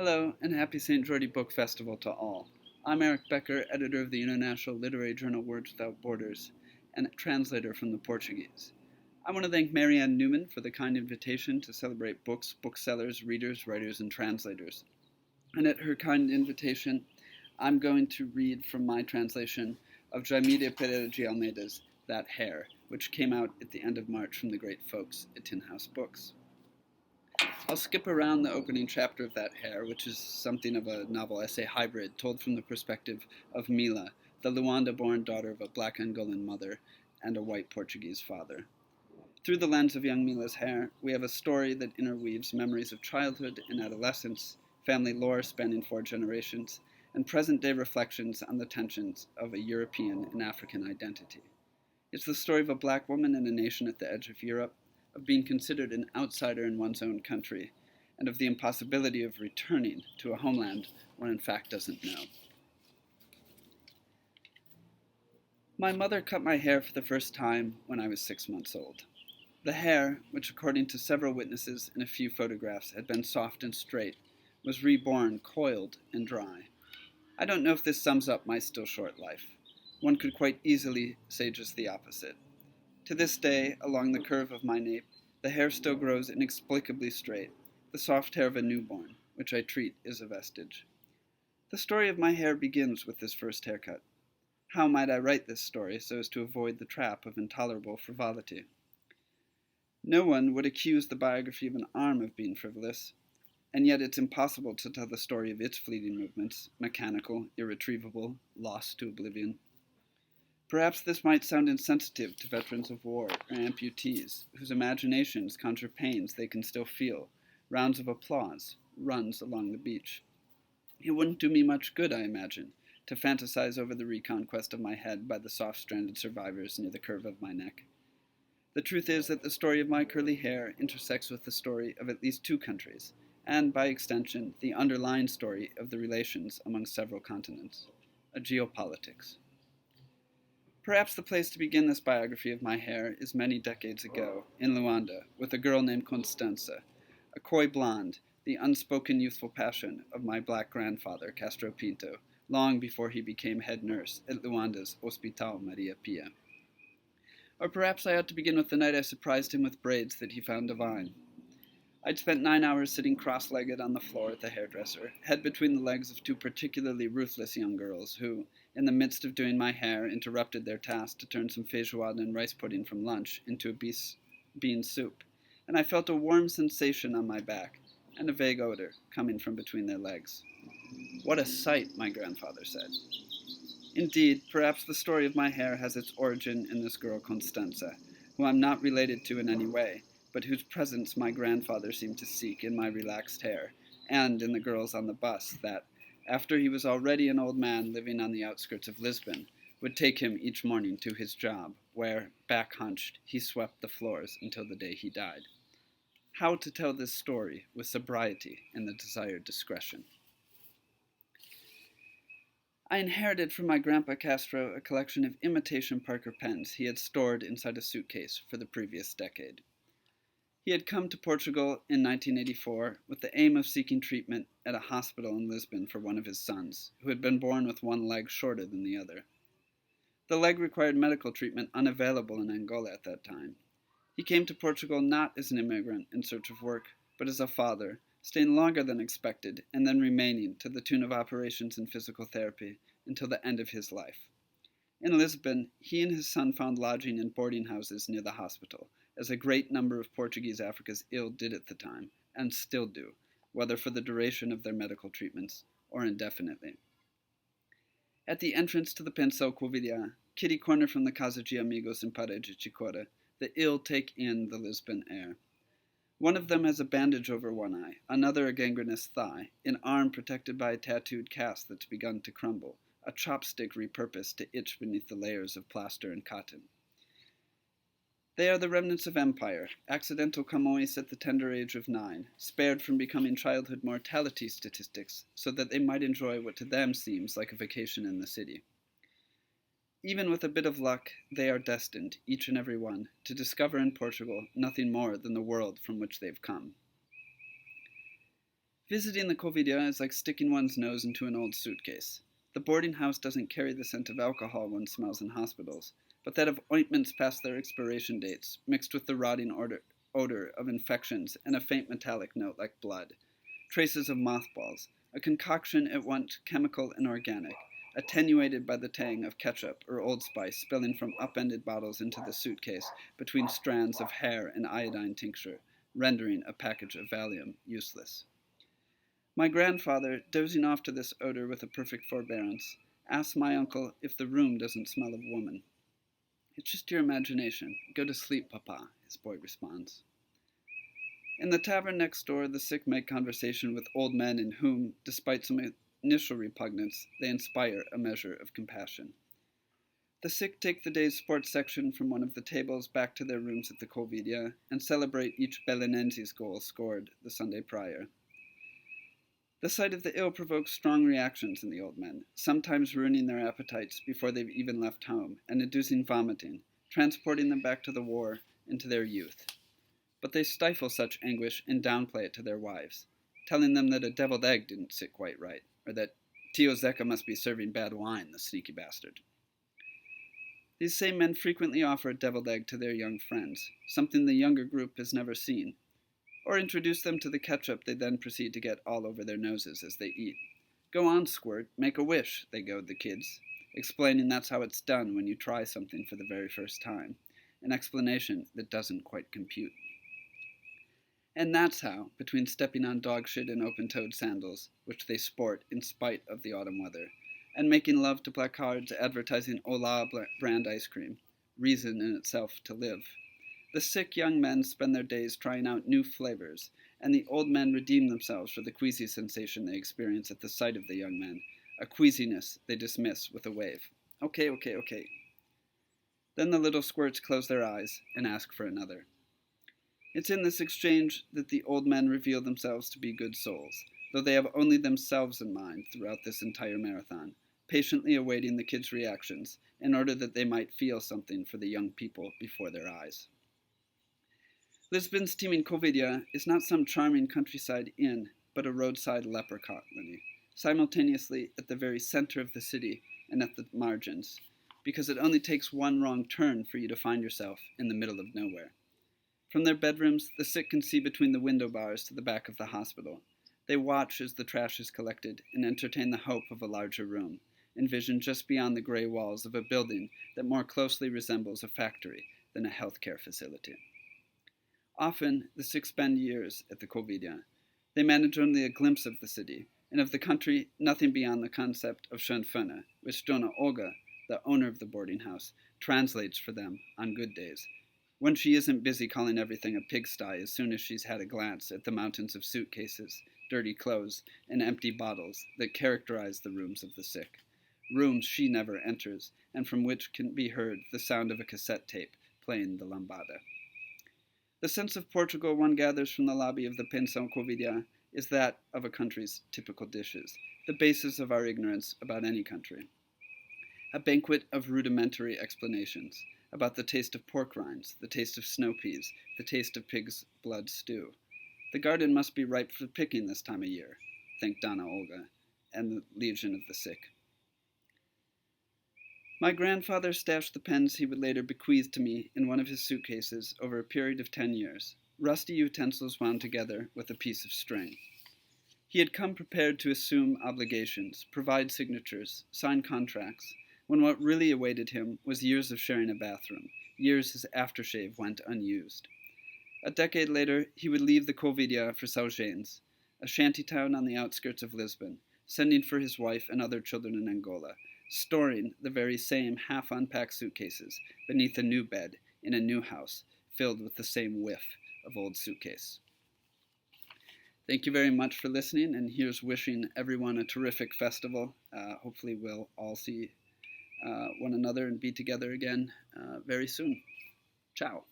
Hello, and happy St. Geordie Book Festival to all. I'm Eric Becker, editor of the international literary journal Words Without Borders, and translator from the Portuguese. I want to thank Marianne Newman for the kind invitation to celebrate books, booksellers, readers, writers, and translators. And at her kind invitation, I'm going to read from my translation of Djaimilia Pereira de Almeida's That Hare, which came out at the end of March from the great folks at Tin House Books. I'll skip around the opening chapter of That Hare, which is something of a novel-essay hybrid told from the perspective of Mila, the Luanda-born daughter of a black Angolan mother and a white Portuguese father. Through the lens of young Mila's Hare, we have a story that interweaves memories of childhood and adolescence, family lore spanning 4 generations, and present-day reflections on the tensions of a European and African identity. It's the story of a black woman in a nation at the edge of Europe, of being considered an outsider in one's own country, and of the impossibility of returning to a homeland one in fact doesn't know. My mother cut my hair for the first time when I was 6 months old. The hair, which according to several witnesses and a few photographs had been soft and straight, was reborn coiled and dry. I don't know if this sums up my still short life. One could quite easily say just the opposite. To this day, along the curve of my nape, the hair still grows inexplicably straight, the soft hair of a newborn, which I treat as a vestige. The story of my hair begins with this first haircut. How might I write this story so as to avoid the trap of intolerable frivolity? No one would accuse the biography of an arm of being frivolous, and yet it's impossible to tell the story of its fleeting movements, mechanical, irretrievable, lost to oblivion. Perhaps this might sound insensitive to veterans of war or amputees, whose imaginations conjure pains they can still feel, rounds of applause, runs along the beach. It wouldn't do me much good, I imagine, to fantasize over the reconquest of my head by the soft-stranded survivors near the curve of my neck. The truth is that the story of my curly hair intersects with the story of at least 2 countries, and, by extension, the underlying story of the relations among several continents, a geopolitics. Perhaps the place to begin this biography of my hair is many decades ago, in Luanda, with a girl named Constanza, a coy blonde, the unspoken youthful passion of my black grandfather, Castro Pinto, long before he became head nurse at Luanda's Hospital Maria Pia. Or perhaps I ought to begin with the night I surprised him with braids that he found divine. I'd spent 9 hours sitting cross-legged on the floor at the hairdresser, head between the legs of 2 particularly ruthless young girls who, in the midst of doing my hair, interrupted their task to turn some feijoada and rice pudding from lunch into a bean soup, and I felt a warm sensation on my back and a vague odor coming from between their legs. What a sight, my grandfather said. Indeed, perhaps the story of my hair has its origin in this girl Constanza, who I'm not related to in any way, but whose presence my grandfather seemed to seek in my relaxed hair, and in the girls on the bus that, after he was already an old man living on the outskirts of Lisbon, would take him each morning to his job, where, back hunched, he swept the floors until the day he died. How to tell this story with sobriety and the desired discretion? I inherited from my grandpa Castro a collection of imitation Parker pens he had stored inside a suitcase for the previous decade. He had come to Portugal in 1984 with the aim of seeking treatment at a hospital in Lisbon for one of his sons, who had been born with one leg shorter than the other. The leg required medical treatment unavailable in Angola at that time. He came to Portugal not as an immigrant in search of work, but as a father, staying longer than expected and then remaining to the tune of operations and physical therapy until the end of his life. In Lisbon, he and his son found lodging in boarding houses near the hospital, as a great number of Portuguese Africa's ill did at the time, and still do, whether for the duration of their medical treatments or indefinitely. At the entrance to the Pensão Covilhã, kitty corner from the Casa de Amigos in Pereira de Almeida, the ill take in the Lisbon air. One of them has a bandage over one eye, another a gangrenous thigh, an arm protected by a tattooed cast that's begun to crumble, a chopstick repurposed to itch beneath the layers of plaster and cotton. They are the remnants of empire, accidental Camões at the tender age of 9, spared from becoming childhood mortality statistics so that they might enjoy what to them seems like a vacation in the city. Even with a bit of luck, they are destined, each and every one, to discover in Portugal nothing more than the world from which they've come. Visiting the Covidia is like sticking one's nose into an old suitcase. The boarding house doesn't carry the scent of alcohol one smells in hospitals, but that of ointments past their expiration dates, mixed with the rotting odor of infections and a faint metallic note like blood, traces of mothballs, a concoction at once chemical and organic, attenuated by the tang of ketchup or Old Spice spilling from upended bottles into the suitcase between strands of hair and iodine tincture, rendering a package of Valium useless. My grandfather, dozing off to this odor with a perfect forbearance, asks my uncle if the room doesn't smell of woman. "It's just your imagination. Go to sleep, papa," his boy responds. In the tavern next door, the sick make conversation with old men in whom, despite some initial repugnance, they inspire a measure of compassion. The sick take the day's sports section from one of the tables back to their rooms at the Covidia and celebrate each Belenenses goal scored the Sunday prior. The sight of the ill provokes strong reactions in the old men, sometimes ruining their appetites before they've even left home, and inducing vomiting, transporting them back to the war into their youth. But they stifle such anguish and downplay it to their wives, telling them that a deviled egg didn't sit quite right, or that Tio Zecca must be serving bad wine, the sneaky bastard. These same men frequently offer a deviled egg to their young friends, something the younger group has never seen, or introduce them to the ketchup they then proceed to get all over their noses as they eat. "Go on, Squirt, make a wish," they goad the kids, explaining that's how it's done when you try something for the very first time, an explanation that doesn't quite compute. And that's how, between stepping on dog shit and open-toed sandals, which they sport in spite of the autumn weather, and making love to placards advertising Ola brand ice cream, reason in itself to live, the sick young men spend their days trying out new flavors, and the old men redeem themselves for the queasy sensation they experience at the sight of the young men, a queasiness they dismiss with a wave. Okay. Then the little squirts close their eyes and ask for another. It's in this exchange that the old men reveal themselves to be good souls, though they have only themselves in mind throughout this entire marathon, patiently awaiting the kids' reactions in order that they might feel something for the young people before their eyes. Lisbon's teeming Covidia is not some charming countryside inn, but a roadside leper colony, simultaneously at the very center of the city and at the margins, because it only takes one wrong turn for you to find yourself in the middle of nowhere. From their bedrooms, the sick can see between the window bars to the back of the hospital. They watch as the trash is collected and entertain the hope of a larger room, envisioned just beyond the gray walls of a building that more closely resembles a factory than a healthcare facility. Often, the sick spend years at the Covidia. They manage only a glimpse of the city, and of the country nothing beyond the concept of Schönföhne, which Donna Olga, the owner of the boarding house, translates for them on good days, when she isn't busy calling everything a pigsty as soon as she's had a glance at the mountains of suitcases, dirty clothes, and empty bottles that characterize the rooms of the sick, rooms she never enters, and from which can be heard the sound of a cassette tape playing the lambada. The sense of Portugal one gathers from the lobby of the Pensão Covidia is that of a country's typical dishes, the basis of our ignorance about any country. A banquet of rudimentary explanations about the taste of pork rinds, the taste of snow peas, the taste of pig's blood stew. The garden must be ripe for picking this time of year, think Donna Olga and the Legion of the Sick. My grandfather stashed the pens he would later bequeath to me in one of his suitcases over a period of 10 years, rusty utensils wound together with a piece of string. He had come prepared to assume obligations, provide signatures, sign contracts, when what really awaited him was years of sharing a bathroom, years his aftershave went unused. A decade later, he would leave the Covidia for São a shantytown on the outskirts of Lisbon, sending for his wife and other children in Angola, storing the very same half-unpacked suitcases beneath a new bed in a new house filled with the same whiff of old suitcase. Thank you very much for listening, and here's wishing everyone a terrific festival. Hopefully we'll all see one another and be together again very soon. Ciao.